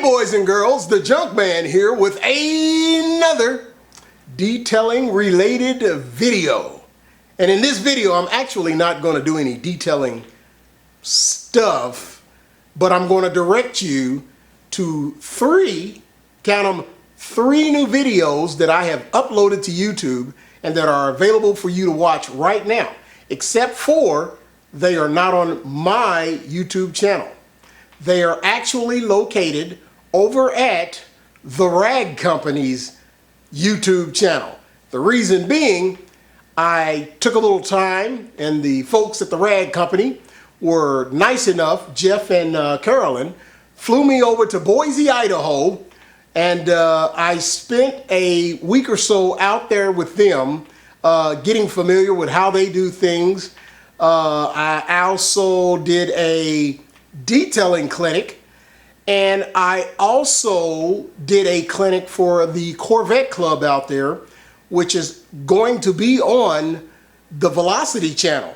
Hey boys and girls, the Junkman here with another detailing related video. And in this video, I'm actually not going to do any detailing stuff, but I'm going to direct you to count them, three new videos that I have uploaded to YouTube and that are available for you to watch right now, except for they are not on my YouTube channel. They are actually located over at the Rag Company's YouTube channel. The reason being, I took a little time and the folks at the Rag Company were nice enough, Jeff and Carolyn, flew me over to Boise, Idaho, and I spent a week or so out there with them, getting familiar with how they do things. I also did a detailing clinic, and I also did a clinic for the Corvette Club out there, which is going to be on the Velocity channel.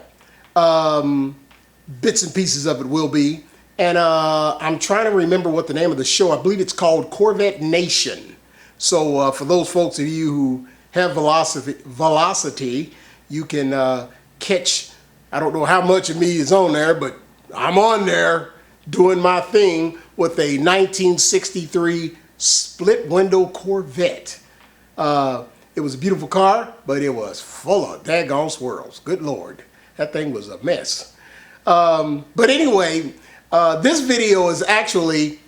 Bits and pieces of it will be, and I'm trying to remember what the name of the show. I believe it's called Corvette Nation. So for those folks of you who have Velocity, you can catch, I don't know how much of me is on there, but I'm on there doing my thing with a 1963 split window Corvette. It was a beautiful car, but it was full of daggone swirls. Good Lord, that thing was a mess. But anyway, this video is actually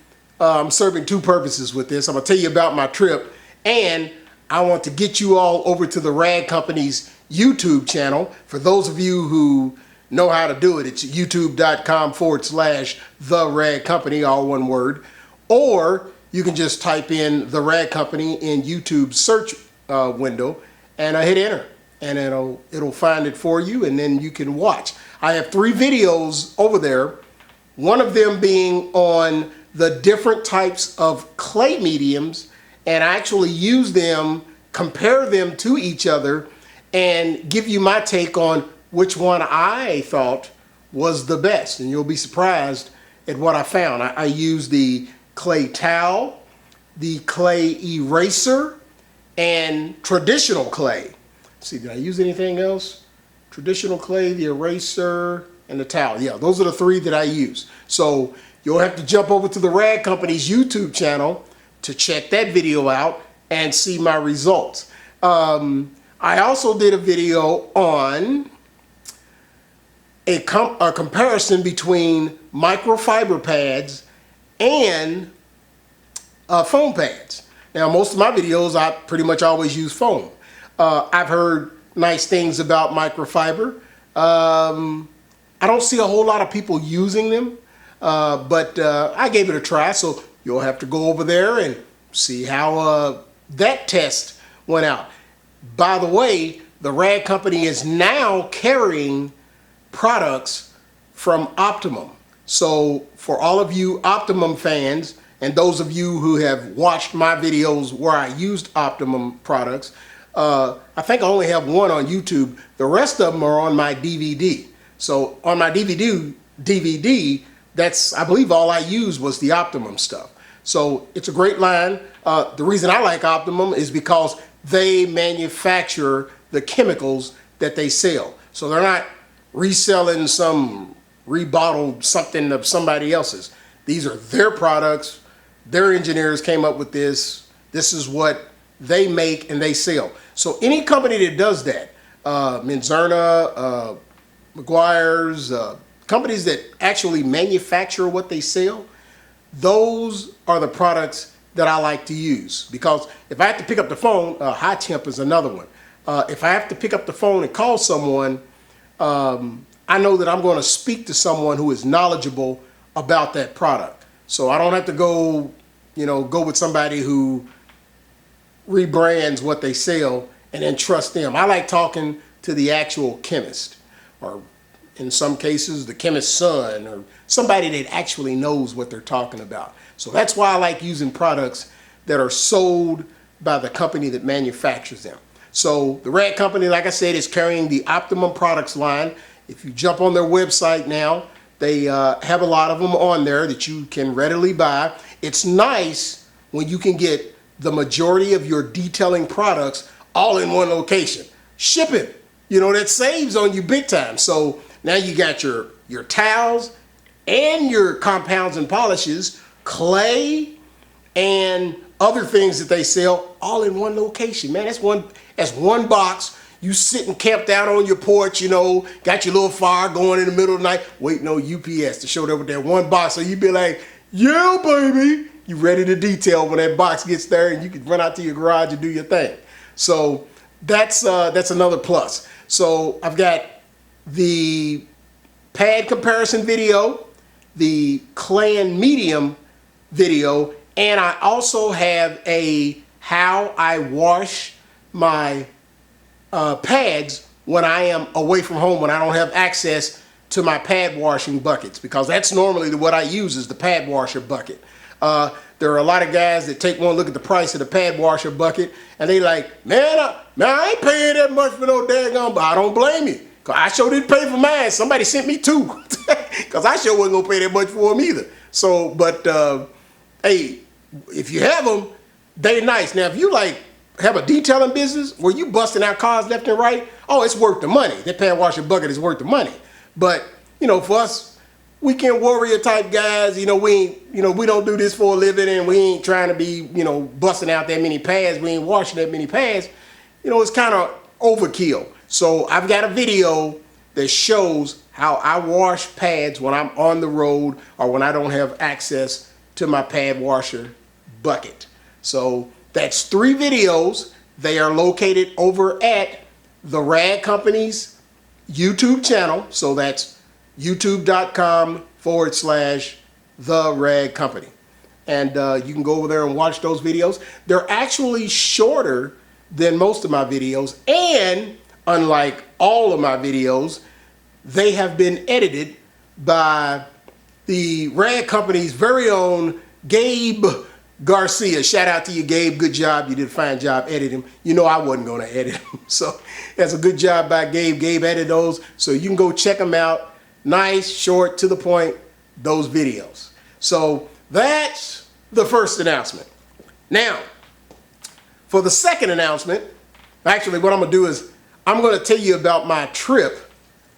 serving two purposes with this. I'm going to tell you about my trip, and I want to get you all over to the Rag Company's YouTube channel. For those of you who know how to do it, it's youtube.com/The Rag Company, all one word. Or you can just type in The Rag Company in YouTube search window and hit enter, and it'll find it for you, and then you can watch. I have three videos over there, one of them being on the different types of clay mediums, and I actually use them, compare them to each other, and give you my take on which one I thought was the best. And you'll be surprised at what I found. I used the clay towel, the clay eraser, and traditional clay. Let's see, did I use anything else? Traditional clay, the eraser, and the towel. Yeah, those are the three that I use. So you'll have to jump over to the Rag Company's YouTube channel to check that video out and see my results. I also did a video on a comparison between microfiber pads and foam pads. Now, most of my videos, I pretty much always use foam. I've heard nice things about microfiber. I don't see a whole lot of people using them, but I gave it a try, so you'll have to go over there and see how that test went out. By the way, the Rag Company is now carrying products from Optimum. So for all of you Optimum fans, and those of you who have watched my videos where I used Optimum products, I think I only have one on YouTube. The rest of them are on my DVD. So on my DVD, that's, I believe, all I used was the Optimum stuff. So it's a great line. The reason I like Optimum is because they manufacture the chemicals that they sell. So they're not reselling some rebottled something of somebody else's. These are their products. Their engineers came up with this. This is what they make and they sell. So any company that does that, Menzerna, McGuire's, companies that actually manufacture what they sell, those are the products that I like to use. Because if I have to pick up the phone, High Temp is another one. If I have to pick up the phone and call someone, I know that I'm going to speak to someone who is knowledgeable about that product. So I don't have to go with somebody who rebrands what they sell and then trust them. I like talking to the actual chemist, or in some cases the chemist's son, or somebody that actually knows what they're talking about. So that's why I like using products that are sold by the company that manufactures them. So the Rag Company, like I said, is carrying the Optimum products line. If you jump on their website now, They have a lot of them on there that you can readily buy. It's nice when you can get the majority of your detailing products all in one location. Shipping, that saves on you big time. So now you got your towels and your compounds and polishes, clay, and other things that they sell all in one location. Man, that's one box. You sitting camped out on your porch, got your little fire going in the middle of the night, waiting on UPS to show up with that one box. So you be like, yeah, baby, you ready to detail when that box gets there, and you can run out to your garage and do your thing. So that's another plus. So I've got the pad comparison video, the clay and medium video, and I also have a how I wash my pads when I am away from home, when I don't have access to my pad washing buckets, because that's normally what I use is the pad washer bucket. There are a lot of guys that take one look at the price of the pad washer bucket and they like, man, I ain't paying that much for no daggone, but I don't blame you. Cause I sure didn't pay for mine. Somebody sent me two, cause I sure wasn't gonna pay that much for them either. So, but hey, if you have them, they nice. Now, if you have a detailing business where you busting out cars left and right, oh, it's worth the money. That pad washer bucket is worth the money. But for us weekend warrior type guys, we don't do this for a living, and we ain't trying to be busting out that many pads. We ain't washing that many pads. It's kind of overkill. So I've got a video that shows how I wash pads when I'm on the road or when I don't have access to my pad washer bucket. So that's 3 videos. They are located over at the Rag Company's YouTube channel. So that's youtube.com/The Rag Company. And you can go over there and watch those videos. They're actually shorter than most of my videos. And unlike all of my videos, they have been edited by the Rag Company's very own Gabe Garcia. Shout out to you, Gabe. Good job. You did a fine job editing. I wasn't going to edit them. So that's a good job by Gabe. Gabe edited those. So you can go check them out. Nice, short, to the point, those videos. So that's the first announcement. Now, for the second announcement, actually what I'm going to do is I'm going to tell you about my trip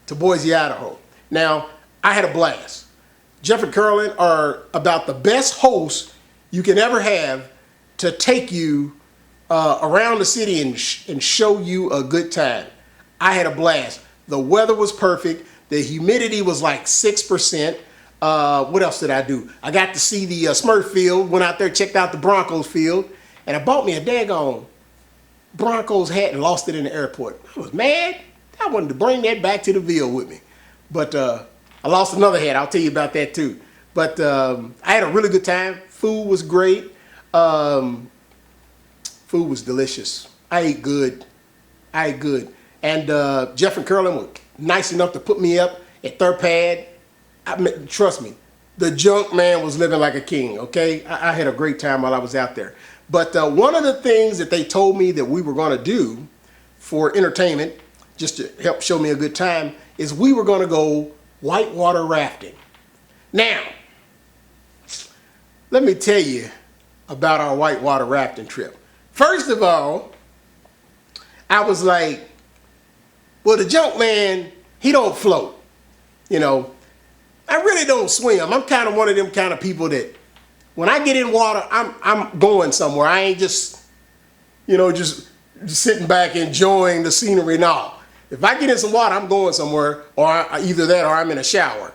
to Boise, Idaho. Now, I had a blast. Jeff and Carolyn are about the best hosts you can ever have to take you around the city and show you a good time. I had a blast. The weather was perfect. The humidity was like 6%. What else did I do? I got to see the Smurf field, went out there, checked out the Broncos field, and I bought me a daggone Broncos hat and lost it in the airport. I was mad. I wanted to bring that back to the Ville with me. But I lost another hat. I'll tell you about that too. But I had a really good time. Food was great. Food was delicious. I ate good. And Jeff and Carolyn were nice enough to put me up at their pad. Trust me, the Junkman was living like a king, okay? I had a great time while I was out there. But one of the things that they told me that we were going to do for entertainment, just to help show me a good time, is we were going to go whitewater rafting. Now, let me tell you about our whitewater rafting trip. First of all, I was like, well, the Junkman, he don't float. I really don't swim. I'm kind of one of them kind of people that when I get in water, I'm going somewhere. I ain't just sitting back enjoying the scenery. No. If I get in some water, I'm going somewhere, or either that or I'm in a shower,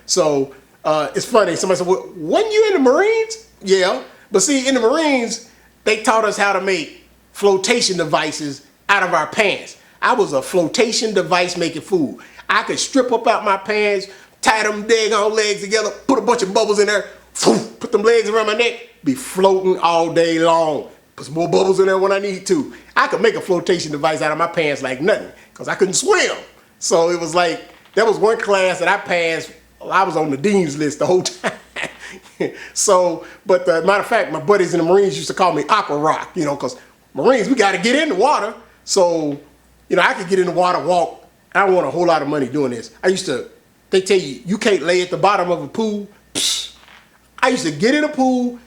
So it's funny. Somebody said, well, wasn't you in the Marines? Yeah. But see, in the Marines, they taught us how to make flotation devices out of our pants. I was a flotation device making fool. I could strip up out my pants, tie them daggone legs together, put a bunch of bubbles in there, put them legs around my neck, be floating all day long. Put some more bubbles in there when I need to. I could make a flotation device out of my pants like nothing because I couldn't swim. So it was like, that was one class that I passed. I was on the dean's list the whole time. So, but matter of fact, my buddies in the Marines used to call me Aqua Rock, because Marines, we got to get in the water. So, I could get in the water, walk. I don't want a whole lot of money doing this. They they tell you, you can't lay at the bottom of a pool. Psh, I used to get in a pool,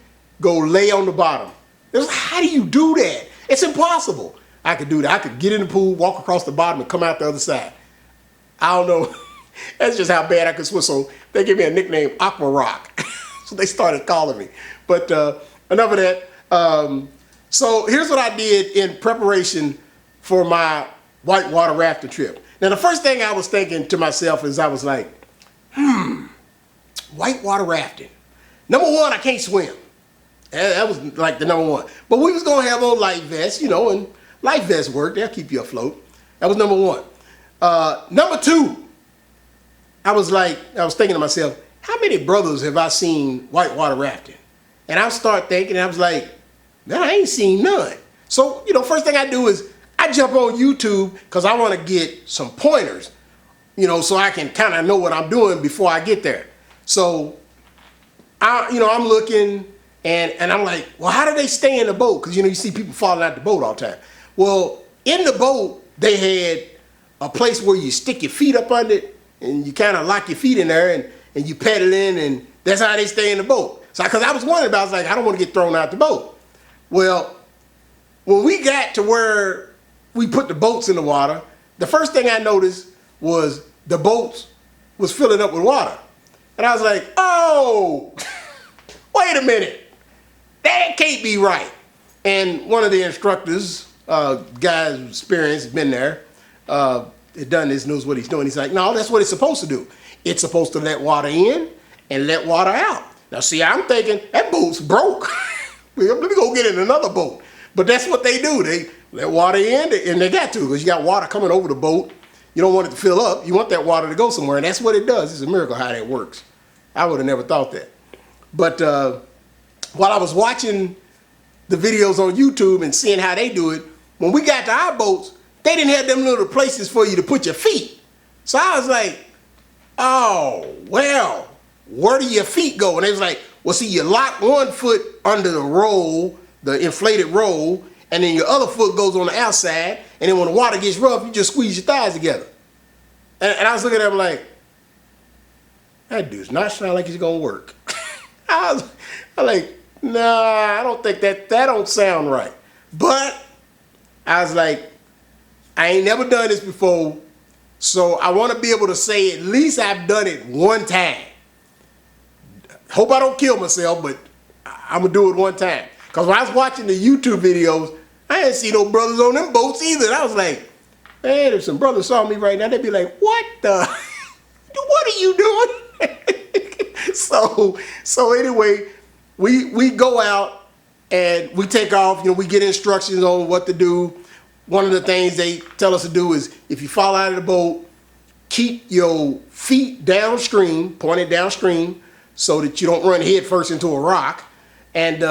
go lay on the bottom. It was, how do you do that? It's impossible. I could do that. I could get in the pool, walk across the bottom, and come out the other side. I don't know. That's just how bad I could swim. So they gave me a nickname, Aqua Rock. So they started calling me. But enough of that. So here's what I did in preparation for my whitewater rafting trip. Now, the first thing I was thinking to myself is I was like, whitewater rafting. Number one, I can't swim. That was like the number one. But we was going to have on life vests, you know, and life vests work. They'll keep you afloat. That was number one. Number two, I was thinking to myself, how many brothers have I seen whitewater rafting? And I start thinking, and I was like, man, I ain't seen none. So, you know, first thing I do is I jump on YouTube because I want to get some pointers, you know, so I can kind of know what I'm doing before I get there. So, I'm looking and I'm like, well, how do they stay in the boat? Because, you know, you see people falling out the boat all the time. Well, in the boat, they had a place where you stick your feet up under it and you kind of lock your feet in there and you pedal in, and that's how they stay in the boat. So, because I was wondering about, I was like, I don't want to get thrown out the boat. Well, when we got to where we put the boats in the water, the first thing I noticed was the boats was filling up with water. And I was like, oh, wait a minute. That can't be right. And one of the instructors, guy's experienced, been there, had done this, knows what he's doing. He's like, no, that's what it's supposed to do. It's supposed to let water in and let water out. Now, see, I'm thinking, that boat's broke. Let me go get in another boat. But that's what they do. They let water in, and they got to, because you got water coming over the boat. You don't want it to fill up. You want that water to go somewhere, and that's what it does. It's a miracle how that works. I would have never thought that. But while I was watching the videos on YouTube and seeing how they do it, when we got to our boats, they didn't have them little places for you to put your feet. So I was like, oh, well, where do your feet go? And they was like, well, see, you lock one foot under the roll, the inflated roll, and then your other foot goes on the outside, and then when the water gets rough, you just squeeze your thighs together. And I was looking at him like, that does not sound like it's gonna work. I was like, nah, I don't think that don't sound right. But I was like, I ain't never done this before, so I want to be able to say at least I've done it one time. Hope I don't kill myself, but I'm gonna do it one time. Because when I was watching the YouTube videos, I didn't see no brothers on them boats either. And I was like, man, if some brothers saw me right now, they'd be like, what the? What are you doing? So anyway, we go out and we take off. You know, we get instructions on what to do. One of the things they tell us to do is if you fall out of the boat, keep your feet downstream, pointed downstream, so that you don't run head first into a rock, and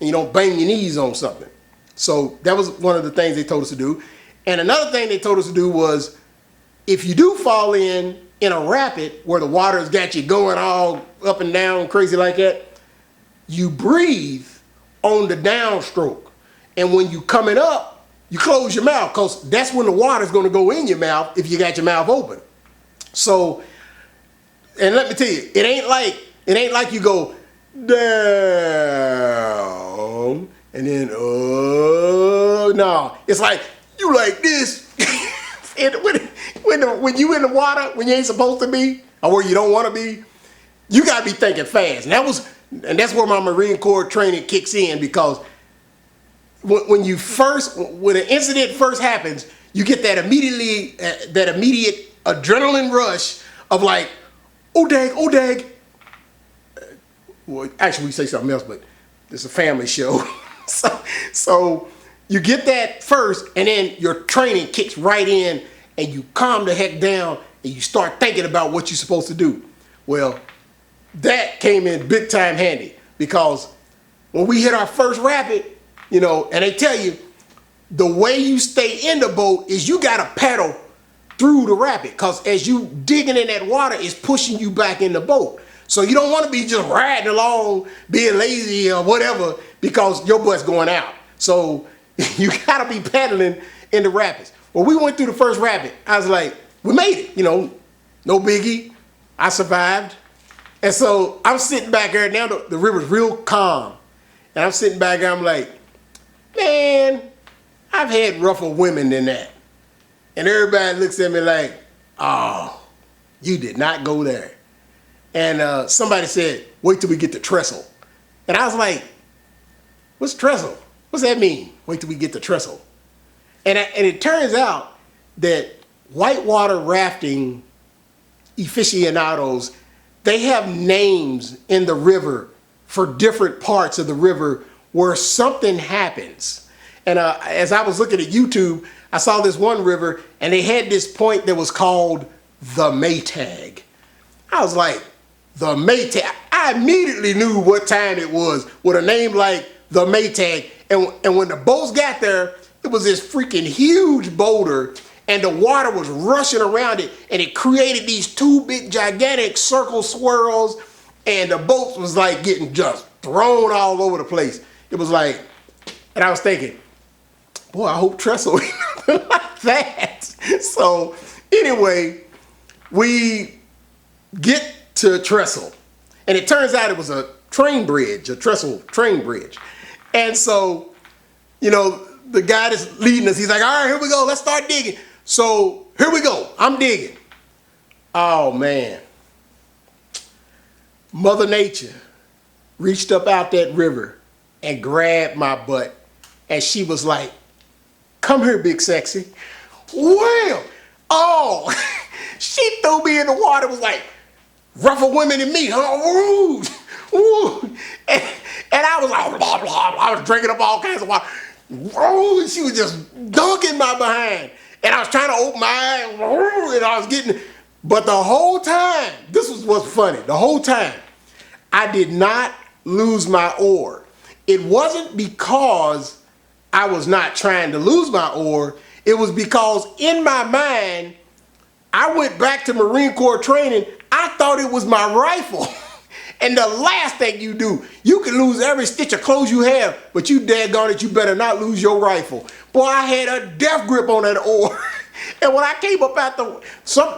you don't bang your knees on something. So that was one of the things they told us to do. And another thing they told us to do was, if you do fall in a rapid where the water's got you going all up and down crazy like that, you breathe on the downstroke. And when you coming up, you close your mouth, because that's when the water's going to go in your mouth if you got your mouth open. So, and let me tell you, it ain't like you go down and then no, it's like you like this. And when you in the water when you ain't supposed to be, or where you don't want to be, you gotta be thinking fast. And that's where my Marine Corps training kicks in, because when an incident first happens, you get that immediate adrenaline rush of like, oh dag. Well, actually we say something else, but it's a family show. So you get that first, and then your training kicks right in, and you calm the heck down, and you start thinking about what you're supposed to do. Well, that came in big time handy, because when we hit our first rapid, you know, and they tell you the way you stay in the boat is you gotta paddle through the rapid, because as you digging in that water, it's pushing you back in the boat. So you don't want to be just riding along, being lazy or whatever, because your butt's going out. So you gotta be paddling in the rapids. Well, we went through the first rapid. I was like, we made it, you know, no biggie. I survived. And so I'm sitting back there, now the river's real calm. And I'm sitting back there, I'm like, man, I've had rougher women than that. And everybody looks at me like, oh, you did not go there. And somebody said, wait till we get to Trestle. And I was like, what's Trestle? What's that mean? Wait till we get to Trestle. And it turns out that whitewater rafting aficionados, they have names in the river for different parts of the river where something happens. And as I was looking at YouTube, I saw this one river and they had this point that was called the Maytag. I was like, the Maytag. I immediately knew what time it was with a name like the Maytag. And when the boats got there, it was this freaking huge boulder and the water was rushing around it and it created these two big gigantic circle swirls and the boats was like getting just thrown all over the place. It was like, and I was thinking, boy, I hope Trestle ain't like that. So anyway, we get to Trestle and it turns out it was a train bridge, a Trestle train bridge. And so, you know, the guy that's leading us, he's like, all right, here we go, let's start digging. So here we go, I'm digging. Oh man. Mother Nature reached up out that river and grabbed my butt. And she was like, come here, big sexy. Well, oh, she threw me in the water, was like, rougher women than me, huh? Ooh, ooh. And I was like, blah, blah, blah. I was drinking up all kinds of water. Ooh, she was just dunking my behind. And I was trying to open my eyes, and I was getting, but the whole time, this was what's funny, the whole time, I did not lose my oar. It wasn't because I was not trying to lose my oar, it was because in my mind, I went back to Marine Corps training, I thought it was my rifle. And the last thing you do, you can lose every stitch of clothes you have, but you daggone it, you better not lose your rifle. Boy, I had a death grip on that oar. And when I came up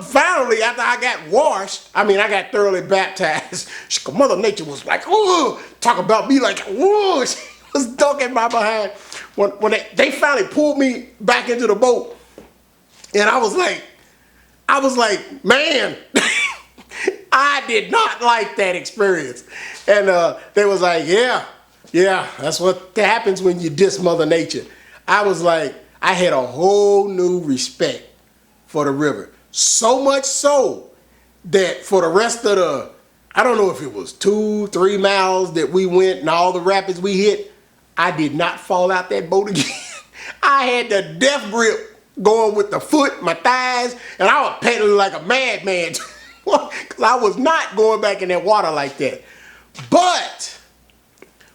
finally after I got washed, I mean, I got thoroughly baptized, Mother Nature was like, oh, talk about me like, whoa, she was dunking my behind. When they finally pulled me back into the boat, and I was like, man, I did not like that experience. And they was like, yeah, that's what happens when you diss Mother Nature. I was like, I had a whole new respect for the river. So much so that for the rest of the, I don't know if it was 2-3 miles that we went and all the rapids we hit, I did not fall out that boat again. I had the death grip going with the foot, my thighs, and I was pedaling like a madman. Because I was not going back in that water like that. But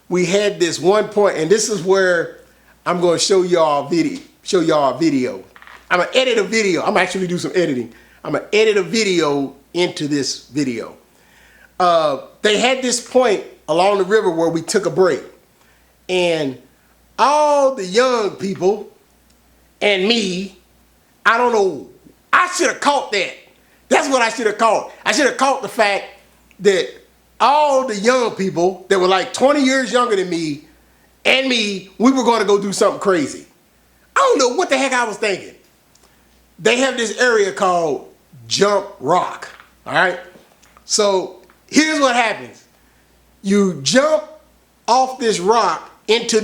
we had this one point, and this is where I'm going to show y'all a video. I'm going to edit a video. I'm actually do some editing. I'm going to edit a video into this video. They had this point along the river where we took a break. And all the young people and me, I don't know, I should have caught that. That's what I should have caught. I should have caught the fact that all the young people that were like 20 years younger than me and me, we were going to go do something crazy. I don't know what the heck I was thinking. They have this area called Jump Rock, all right? So here's what happens. You jump off this rock into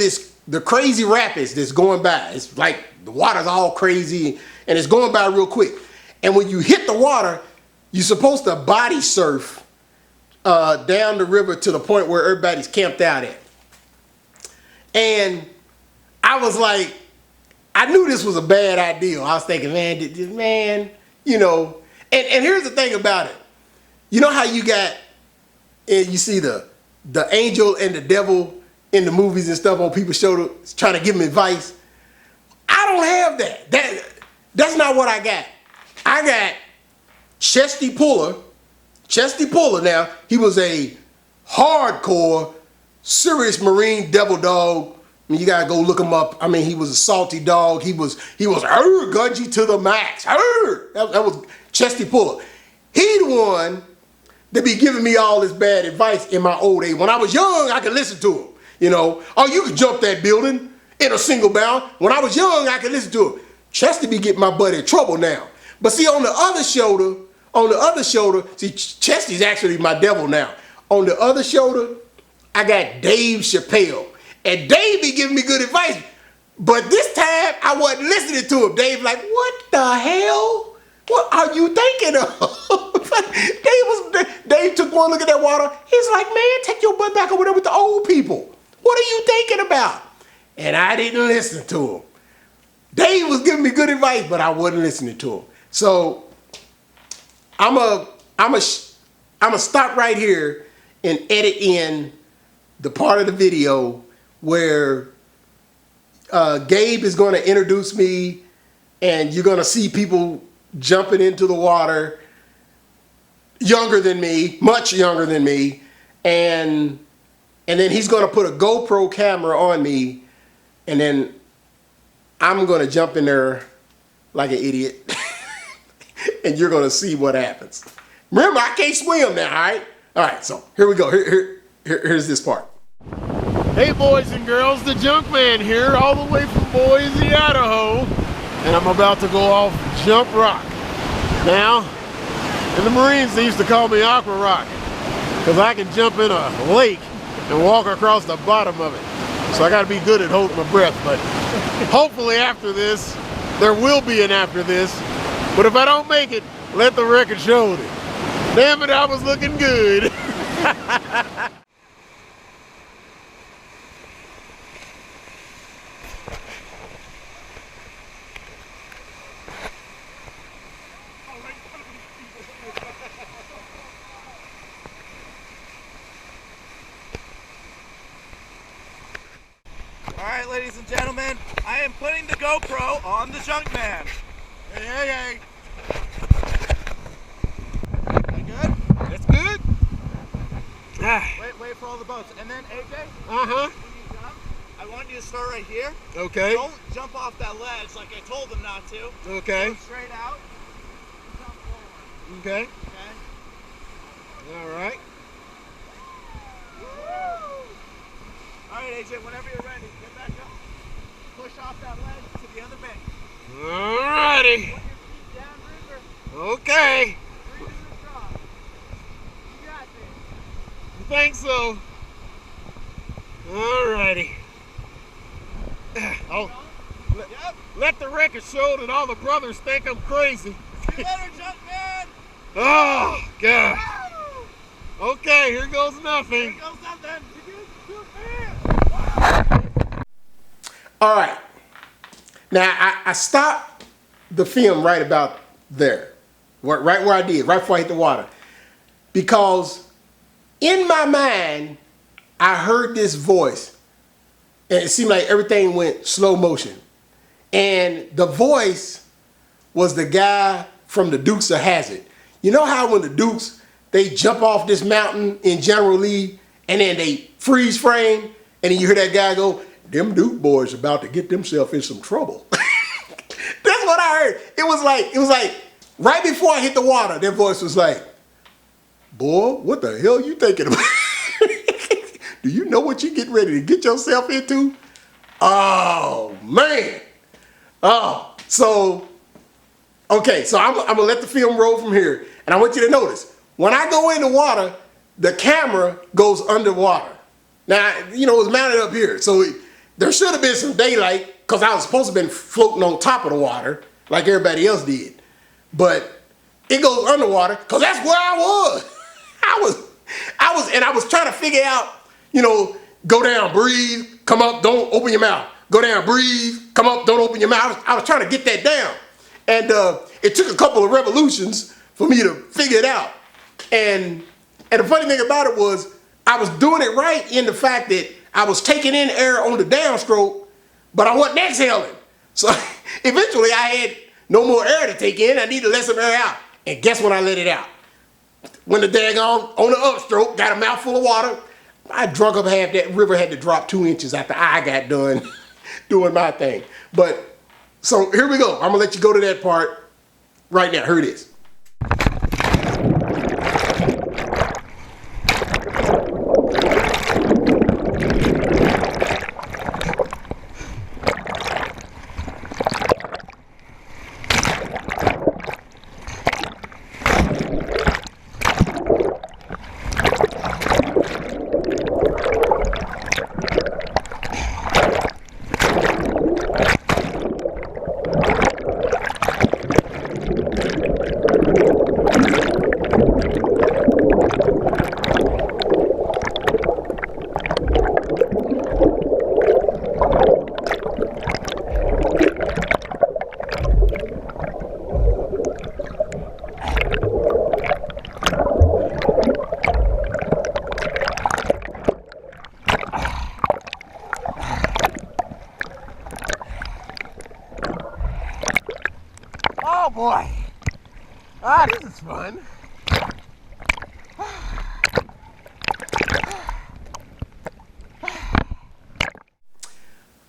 the crazy rapids that's going by. It's like the water's all crazy and it's going by real quick. And when you hit the water, you're supposed to body surf down the river to the point where everybody's camped out at. And I was like, I knew this was a bad idea. I was thinking, man, you know. And here's the thing about it. You know how you see the angel and the devil in the movies and stuff on people's show trying to give them advice? I don't have that. That's not what I got. I got Chesty Puller. Chesty Puller now, he was a hardcore, serious Marine devil dog. I mean, you gotta go look him up. I mean, he was a salty dog. He was Gudgy to the max. That was Chesty Puller. He the one they be giving me all this bad advice in my old age. When I was young, I could listen to them. You know, oh, you could jump that building in a single bound. When I was young, I could listen to him. Chester be getting my butt in trouble now. But see, on the other shoulder, see, Chesty's actually my devil now. On the other shoulder, I got Dave Chappelle. And Dave be giving me good advice. But this time, I wasn't listening to him. Dave like, what the hell? What are you thinking of? Dave took one look at that water. He's like, man, take your butt back over there with the old people. What are you thinking about? And I didn't listen to him. Dave was giving me good advice, but I wasn't listening to him. So I'm a stop right here and edit in the part of the video where Gabe is going to introduce me, and you're going to see people jumping into the water, younger than me, much younger than me, and then he's going to put a GoPro camera on me, and then I'm going to jump in there like an idiot, and you're going to see what happens. Remember, I can't swim now, all right? All right, so here we go. Here's this part. Hey boys and girls, the Junkman here, all the way from Boise, Idaho, and I'm about to go off Jump Rock. Now, in the Marines they used to call me Aqua Rock, because I can jump in a lake and walk across the bottom of it. So I gotta be good at holding my breath, but hopefully after this, there will be an after this, but if I don't make it, let the record show it. Damn it, I was looking good. Alright, ladies and gentlemen, I am putting the GoPro on the Junkman. Hey, hey, hey. That good? That's good. Wait for all the boats. And then, AJ, Uh-huh. when you jump, I want you to start right here. Okay. Don't jump off that ledge like I told them not to. Okay. Go straight out. Jump forward. Okay. Okay? All right. Alright, AJ, whenever you're ready, get back up. Push off that ledge to the other bank. All righty. Put your feet down, river. Okay. Breathe in the straw. You got this. You think so? All righty. Oh, Yep. let the record show that all the brothers think I'm crazy. See you later, Junkman. Oh, God. Woo! Okay, here goes nothing. Here goes nothing. All right. Now, I stopped the film right about there, right where I did, right before I hit the water. Because in my mind, I heard this voice, and it seemed like everything went slow motion. And the voice was the guy from the Dukes of Hazzard. You know how when the Dukes, they jump off this mountain in General Lee, and then they freeze frame, and then you hear that guy go, them Duke boys about to get themselves in some trouble. That's what I heard. It was like right before I hit the water, their voice was like, boy, what the hell you thinking about? Do you know what you getting ready to get yourself into? Oh, man. Oh, so, okay, so I'm gonna let the film roll from here. And I want you to notice, when I go in the water, the camera goes underwater. Now, you know, it was mounted up here, so there should have been some daylight because I was supposed to have been floating on top of the water like everybody else did. But it goes underwater because that's where I was. I was trying to figure out, you know, go down, breathe, come up, don't open your mouth. Go down, breathe, come up, don't open your mouth. I was trying to get that down. And it took a couple of revolutions for me to figure it out. And the funny thing about it was, I was doing it right in the fact that I was taking in air on the downstroke, but I wasn't exhaling. So eventually I had no more air to take in. I needed to let some air out. And guess when I let it out? When the daggone on the upstroke, got a mouthful of water, I drunk up half that river, had to drop 2 inches after I got done doing my thing. But, so here we go. I'm gonna let you go to that part right now. Here it is. boy. Ah, this is fun.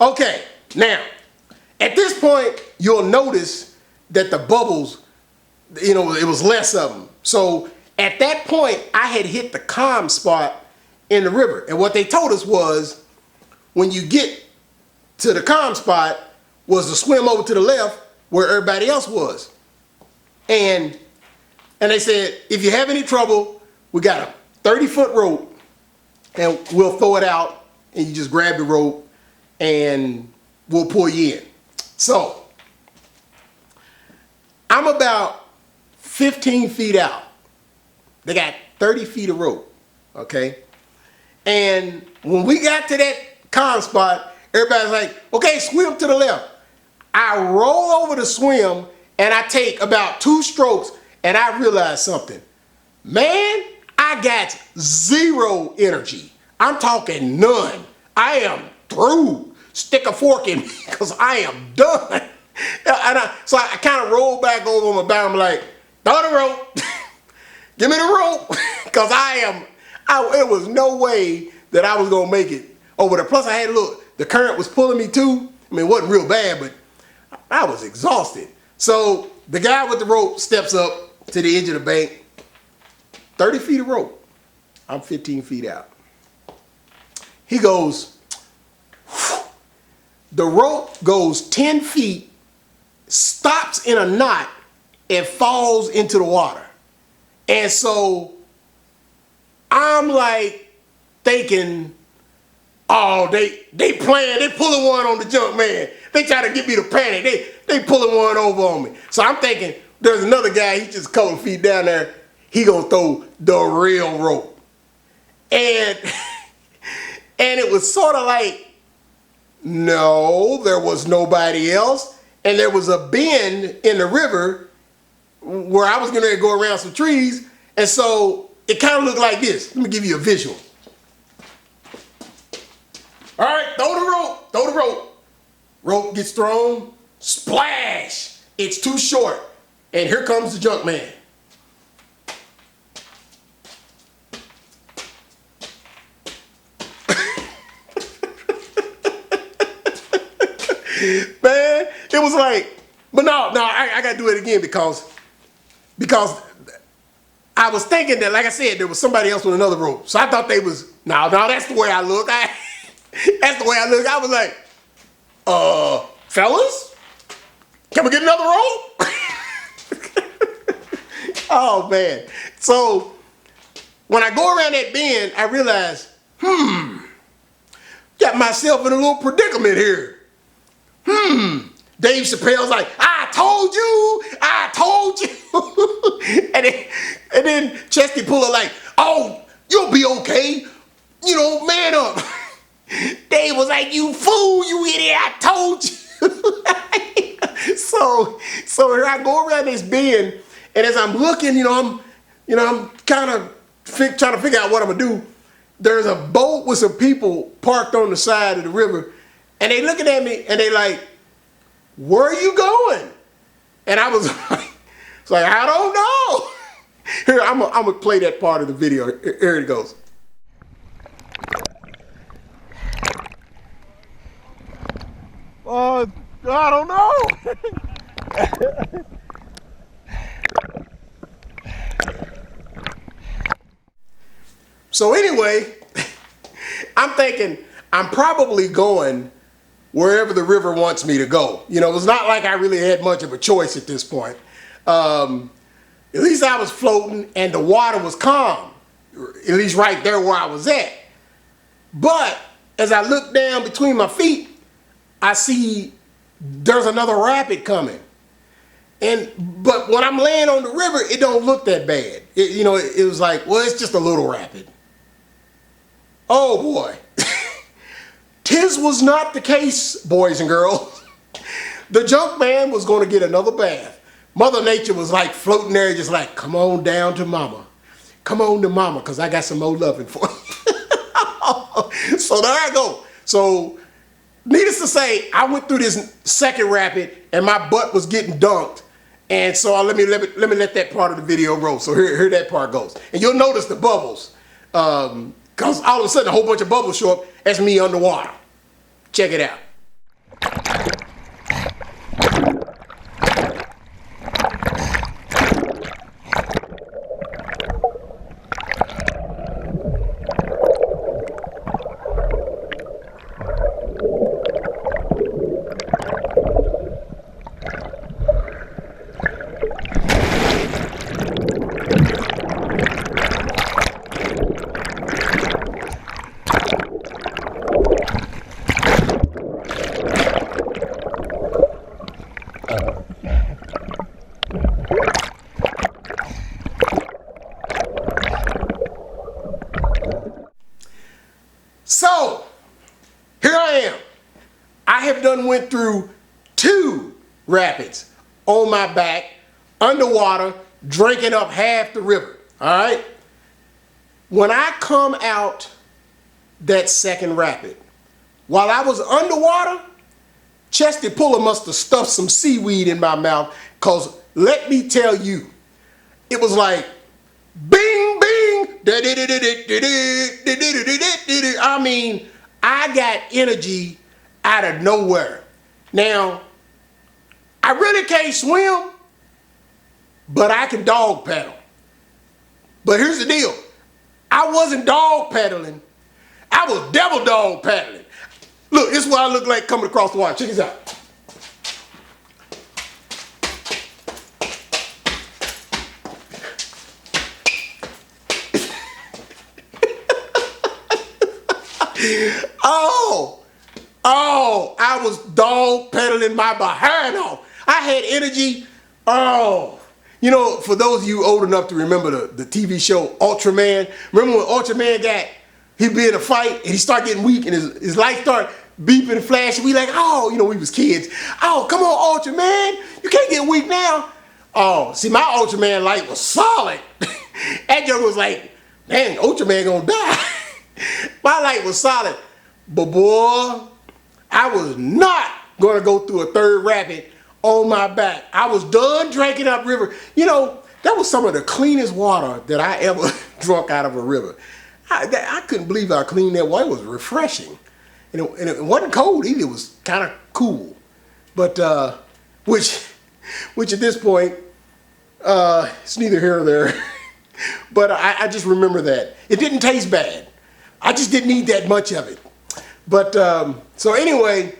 Okay, now, at this point, you'll notice that the bubbles, you know, it was less of them. So at that point, I had hit the calm spot in the river. And what they told us was, when you get to the calm spot, was to swim over to the left where everybody else was. And they said, if you have any trouble, we got a 30-foot rope and we'll throw it out and you just grab the rope and we'll pull you in. So I'm about 15 feet out. They got 30 feet of rope, okay? And when we got to that calm spot, everybody's like, okay, swim to the left. I roll over to swim and I take about 2 strokes and I realize something. Man, I got 0 energy. I'm talking none. I am through. Stick a fork in me because I am done. So I kind of roll back over on my back. I'm like, throw the rope. Give me the rope. Because it was no way that I was going to make it over there. Plus I had, look, the current was pulling me too. I mean, it wasn't real bad, but I was exhausted. So the guy with the rope steps up to the edge of the bank. 30 feet of rope. I'm 15 feet out. He goes, the rope goes 10 feet, stops in a knot, and falls into the water. And so I'm like thinking, oh, they playing, they pulling one on the Junkman. They try to get me to panic. They pulling one over on me. So I'm thinking, there's another guy, he's just a couple feet down there. He gonna throw the real rope. And it was sort of like, no, there was nobody else. And there was a bend in the river where I was gonna go around some trees. And so it kind of looked like this. Let me give you a visual. All right, throw the rope. Rope gets thrown, splash. It's too short. And here comes the Junkman. Man, it was like, but no, I gotta do it again because I was thinking that, like I said, there was somebody else with another rope. So I thought they was, no, that's the way I look. That's the way I look. I was like, fellas, can we get another rope? Oh man. So when I go around that bend, I realized, got myself in a little predicament here. Dave Chappelle's like, I told you. and then Chesty Puller like, oh, you'll be okay. You know, man up. Dave was like, you fool, you idiot, I told you. So here I go around this bend, and as I'm looking, I'm kind of trying to figure out what I'm gonna do. There's a boat with some people parked on the side of the river, and they looking at me and they like, where are you going? And I was like, I don't know. Here, I'm gonna play that part of the video. Here it goes. I don't know. So anyway, I'm thinking I'm probably going wherever the river wants me to go. It's not like I really had much of a choice at this point. At least I was floating and the water was calm, at least right there where I was at. But as I look down between my feet, I see there's another rapid coming. But when I'm laying on the river, it don't look that bad. It was like, well, it's just a little rapid. Oh boy. 'Tis was not the case, boys and girls. The Junkman was going to get another bath. Mother Nature was like floating there, just like, come on down to mama. Come on to mama, because I got some more loving for you. So there I go. So needless to say, I went through this second rapid and my butt was getting dunked. And so let me let that part of the video roll. So here that part goes. And you'll notice the bubbles. Because all of a sudden a whole bunch of bubbles show up. That's me underwater. Check it out. So, here I am. I have done went through 2 rapids on my back, underwater, drinking up half the river, all right? When I come out that second rapid, while I was underwater, Chesty Puller must have stuffed some seaweed in my mouth, because let me tell you, it was like, bing, bing, I mean, I got energy out of nowhere. Now, I really can't swim, but I can dog paddle. But here's the deal. I wasn't dog paddling. I was devil dog paddling. Look, this is what I look like coming across the water. Check this out. Oh, I was dog pedaling my behind off. I had energy. Oh, you know, for those of you old enough to remember the TV show Ultraman, remember when Ultraman he'd be in a fight and he started getting weak and his light started beeping and flashing. We like, oh, you know, we was kids. Oh, come on, Ultraman. You can't get weak now. Oh, see, my Ultraman light was solid. That joke was like, man, Ultraman gonna die. My light was solid. But boy, I was not gonna go through a 3rd rapid on my back. I was done drinking up river. You know, that was some of the cleanest water that I ever drunk out of a river. I couldn't believe how clean that water was. Refreshing. And it wasn't cold either. It was kind of cool. But, which at this point, it's neither here nor there. But I just remember that. It didn't taste bad. I just didn't need that much of it. But, so anyway,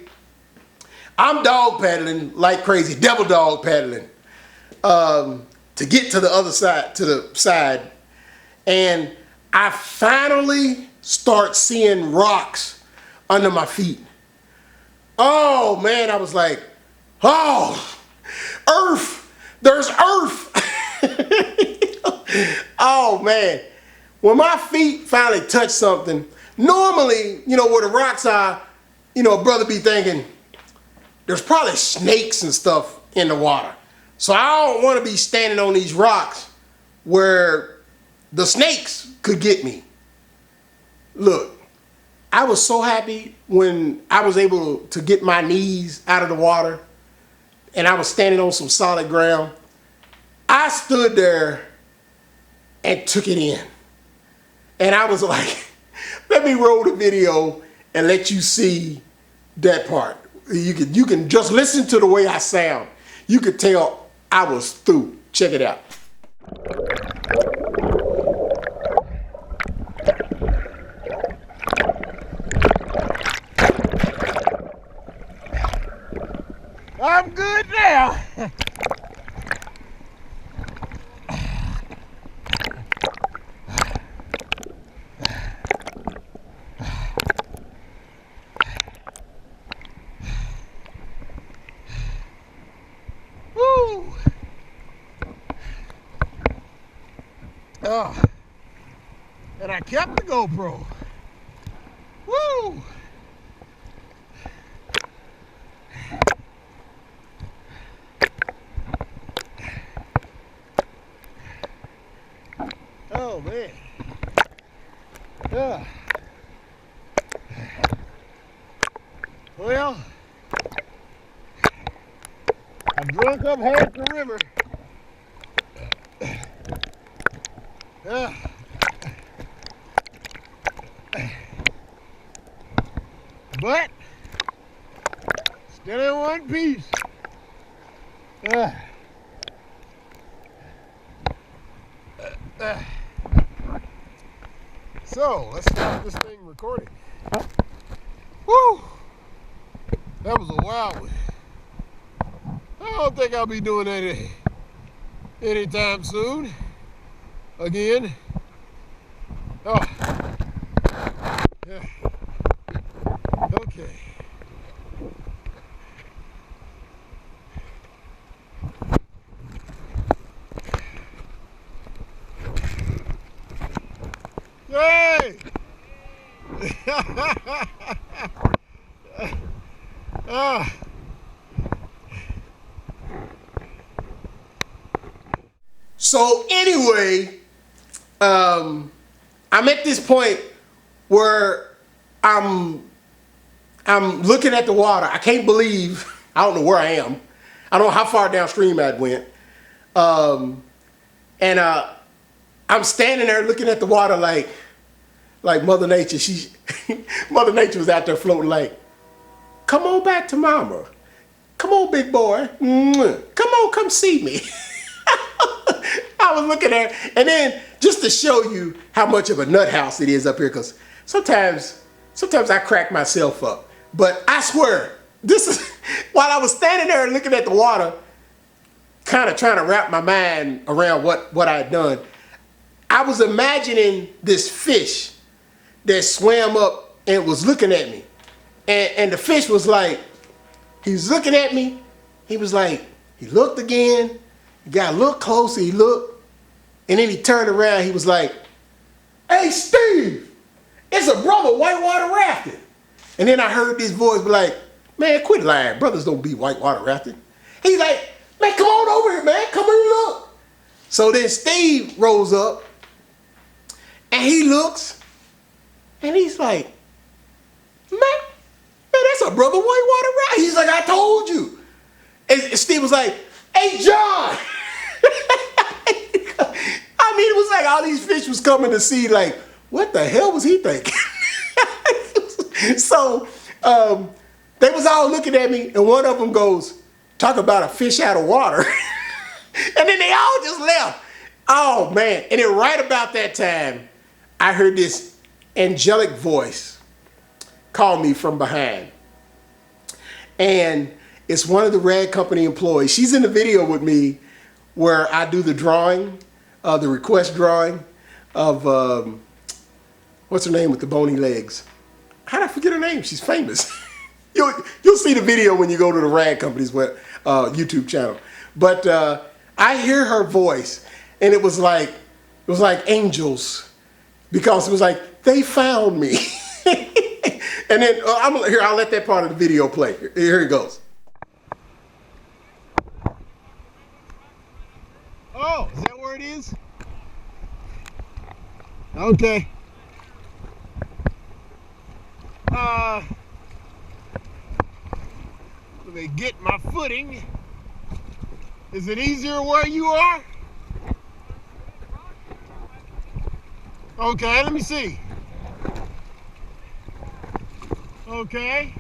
I'm dog paddling like crazy, devil dog paddling, to get to the other side, and I finally start seeing rocks under my feet. Oh man, I was like, oh, earth, there's earth. Oh man, when my feet finally touch something, normally, you know, where the rocks are, you know, a brother be thinking, there's probably snakes and stuff in the water. So I don't want to be standing on these rocks where the snakes could get me. Look, I was so happy when I was able to get my knees out of the water and I was standing on some solid ground. I stood there and took it in. And I was like, let me roll the video and let you see that part. You can just listen to the way I sound. You could tell I was through. Check it out. I'm good now. Woo! Oh, and I kept the GoPro. Woo! Oh man. Yeah. Well, I drunk up half the river. But still in one piece. So let's start this thing recording. Woo! That was a wild one. I don't think I'll be doing that anytime soon. Again. Oh. Yeah. Okay. Yay! So anyway, I'm at this point where I'm looking at the water. I can't believe, I don't know where I am. I don't know how far downstream I went. I'm standing there looking at the water like Mother Nature. Mother Nature was out there floating like, come on back to mama. Come on, big boy. Come on, come see me. I was looking at her, and then just to show you how much of a nut house it is up here, because sometimes I crack myself up. But I swear, this is while I was standing there looking at the water, kind of trying to wrap my mind around what I had done. I was imagining this fish that swam up and was looking at me. And the fish was like, he was looking at me. He was like, he looked again. He got a little closer. He looked. And then he turned around. He was like, hey, Steve, it's a brother whitewater rafting. And then I heard this voice be like, man, quit lying. Brothers don't be whitewater rafting. He's like, man, come on over here, man. Come here, look. So then Steve rose up. And he looks. And he's like, man, that's a brother whitewater rafting. He's like, I told you. And Steve was like, hey, John. I mean, it was like all these fish was coming to see, like, what the hell was he thinking? So they was all looking at me, and one of them goes, talk about a fish out of water. And then they all just left. Oh, man. And then right about that time, I heard this angelic voice call me from behind. And it's one of the Rad Company employees. She's in the video with me where I do the drawing, the request drawing of, what's her name with the bony legs? How did I forget her name? She's famous. You'll see the video when you go to the Rad Company's YouTube channel. But I hear her voice, and it was like angels, because it was like, they found me. And then I'll let that part of the video play. Here it goes. Oh, is that where it is? Okay. Let me get my footing. Is it easier where you are? Okay, let me see. Okay.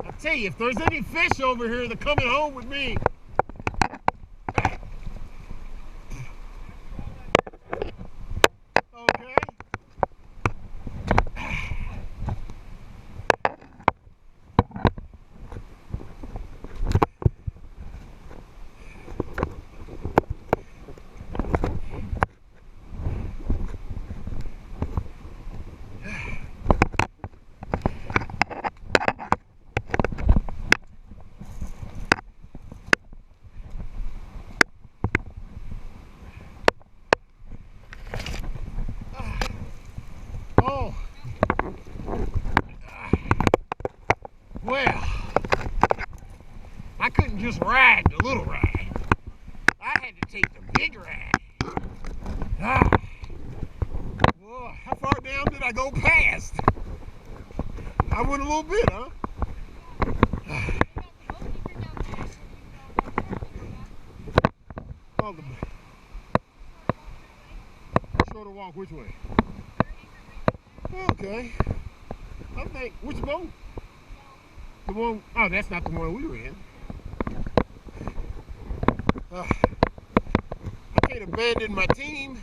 I tell you, if there's any fish over here, they're coming home with me. Okay. Oh. Well, I couldn't just ride the little ride. I had to take the big ride. Well, how far down did I go past? I went a little bit, huh? go to walk which way? Okay. I think, which boat? The one, oh, that's not the one we were in. I can't abandon my team.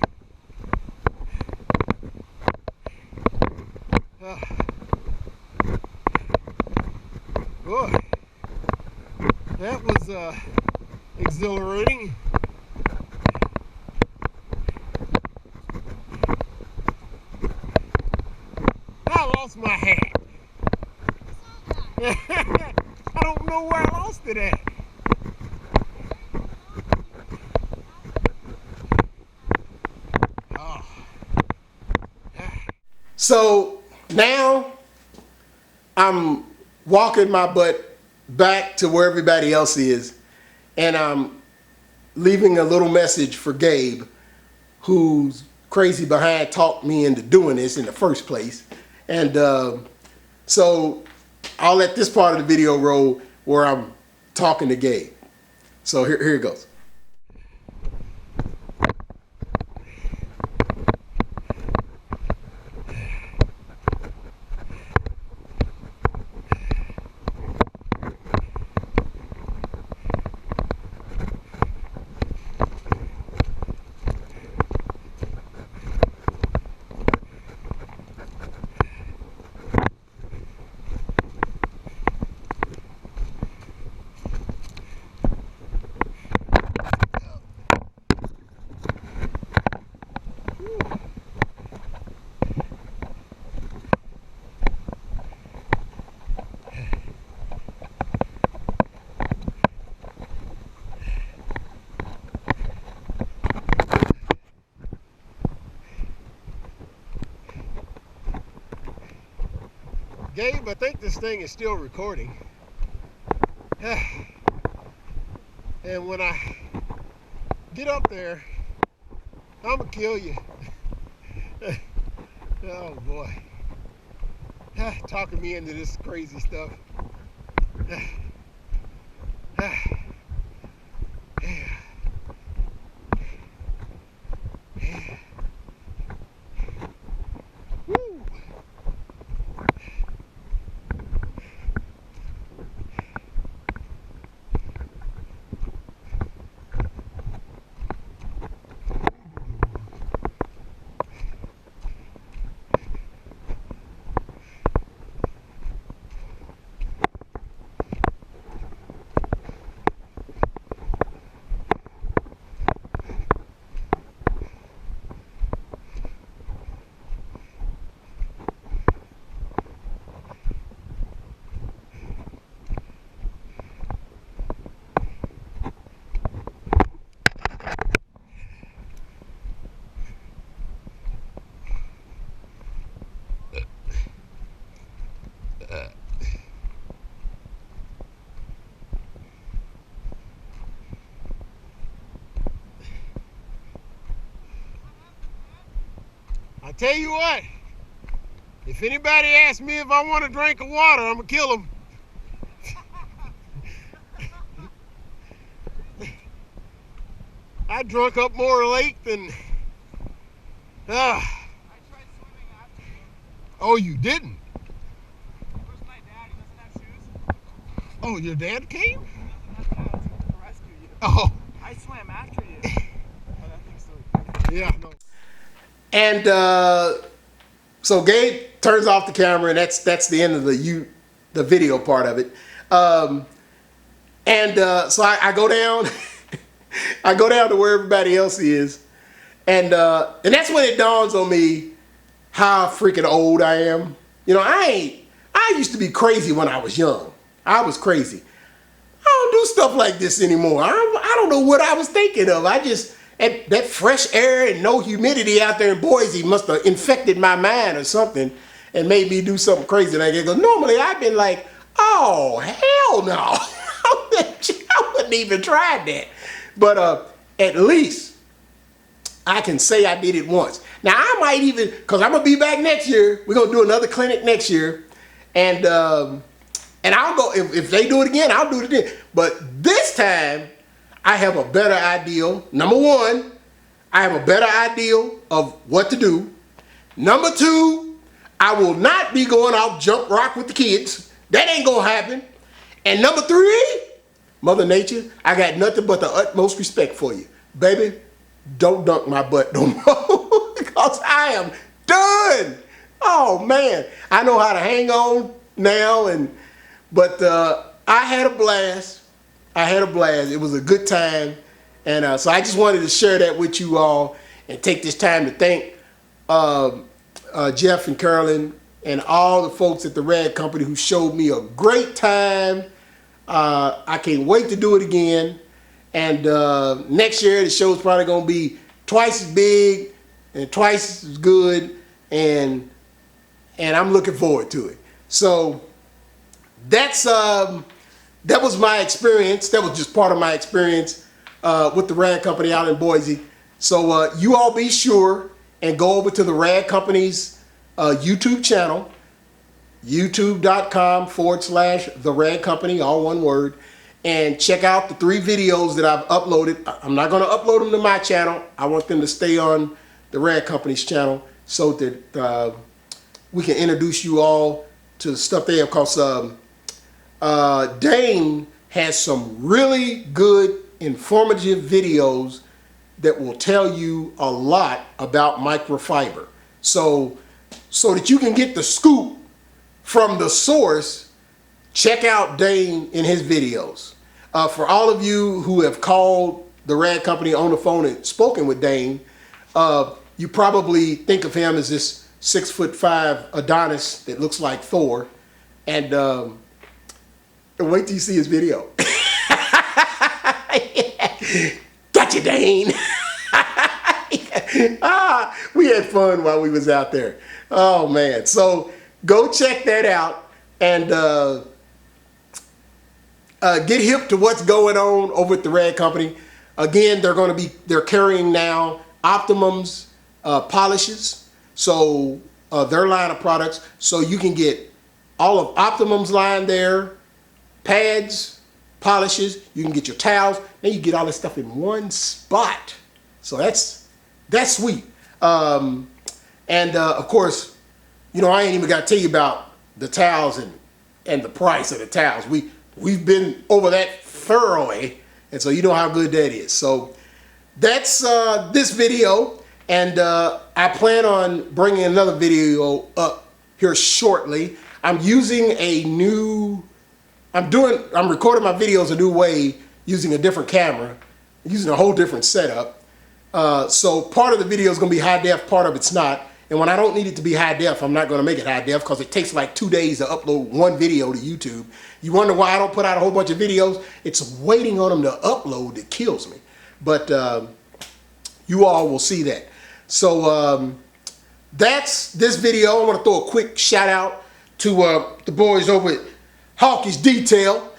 Boy, that was exhilarating. I lost my hat. I don't know where I lost it at. So now I'm walking my butt back to where everybody else is, and I'm leaving a little message for Gabe, who's crazy behind talked me into doing this in the first place. And so I'll let this part of the video roll where I'm talking to Gabe. So here it goes. Gabe, I think this thing is still recording. And when I get up there, I'm gonna kill you. Oh boy. Talking me into this crazy stuff. Woo. I tell you what, if anybody asks me if I want a drink of water, I'm gonna kill them. I drunk up more lake than. I tried swimming after you. Oh, you didn't? Where's my dad? He doesn't have shoes. Oh, your dad came? He doesn't have pads to rescue you. Oh, I swam after you. Oh, that thing's still. yeah. No. And so Gabe turns off the camera, and that's the end of the video part of it. So I go down, I go down to where everybody else is, and that's when it dawns on me how freaking old I am. You know, I used to be crazy when I was young. I was crazy. I don't do stuff like this anymore. I don't know what I was thinking of. That fresh air and no humidity out there in Boise must have infected my mind or something and made me do something crazy like that. Because normally I've been like, oh, hell no. I wouldn't even try that. But at least I can say I did it once. Now I might even, because I'm going to be back next year. We're going to do another clinic next year. And I'll go, if they do it again, I'll do it again. But this time, I have a better idea. Number one, I have a better idea of what to do. Number two, I will not be going out jump rock with the kids. That ain't gonna happen. And number three, Mother Nature, I got nothing but the utmost respect for you. Baby, don't dunk my butt no more because I am done. Oh man, I know how to hang on now, but I had a blast. I had a blast. It was a good time, and so I just wanted to share that with you all and take this time to thank Jeff and Carolyn and all the folks at the Rad Company who showed me a great time. I can't wait to do it again, and next year the show's probably gonna be twice as big and twice as good, and I'm looking forward to it. So that's that was my experience. That was just part of my experience with the Rad Company out in Boise. So you all be sure and go over to the Rad Company's YouTube channel, youtube.com/The Rad Company, all one word, and check out the 3 videos that I've uploaded. I'm not going to upload them to my channel. I want them to stay on the Rad Company's channel so that we can introduce you all to the stuff they have, because Dane has some really good informative videos that will tell you a lot about microfiber. So that you can get the scoop from the source, check out Dane in his videos. For all of you who have called the Rad Company on the phone and spoken with Dane, you probably think of him as this 6'5" Adonis that looks like Thor. And wait till you see his video. Gotcha, Dane. We had fun while we was out there. Oh man, so go check that out and get hip to what's going on over at the Rad Company. Again, they're carrying now Optimum's polishes, so their line of products, so you can get all of Optimum's line there, pads, polishes, you can get your towels, and you get all this stuff in one spot. So that's sweet. And of course, you know, I ain't even got to tell you about the towels and the price of the towels. We've been over that thoroughly, and so you know how good that is. So that's this video, and I plan on bringing another video up here shortly. I'm using a new, I'm recording my videos a new way using a different camera, using a whole different setup. So part of the video is going to be high def, part of it's not. And when I don't need it to be high def, I'm not going to make it high def because it takes like 2 days to upload one video to YouTube. You wonder why I don't put out a whole bunch of videos? It's waiting on them to upload that kills me. But you all will see that. So that's this video. I want to throw a quick shout out to the boys over at Hawkeyes Detail,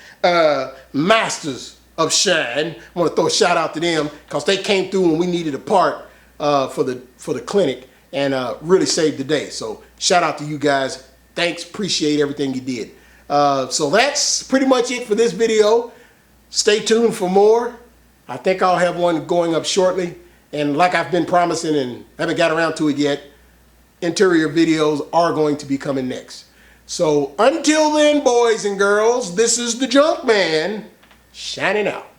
Masters of Shine. I want to throw a shout out to them because they came through when we needed a part for the clinic and really saved the day. So shout out to you guys. Thanks, appreciate everything you did. So that's pretty much it for this video. Stay tuned for more. I think I'll have one going up shortly. And like I've been promising and haven't got around to it yet, interior videos are going to be coming next. So until then, boys and girls, this is the Junkman, shining out.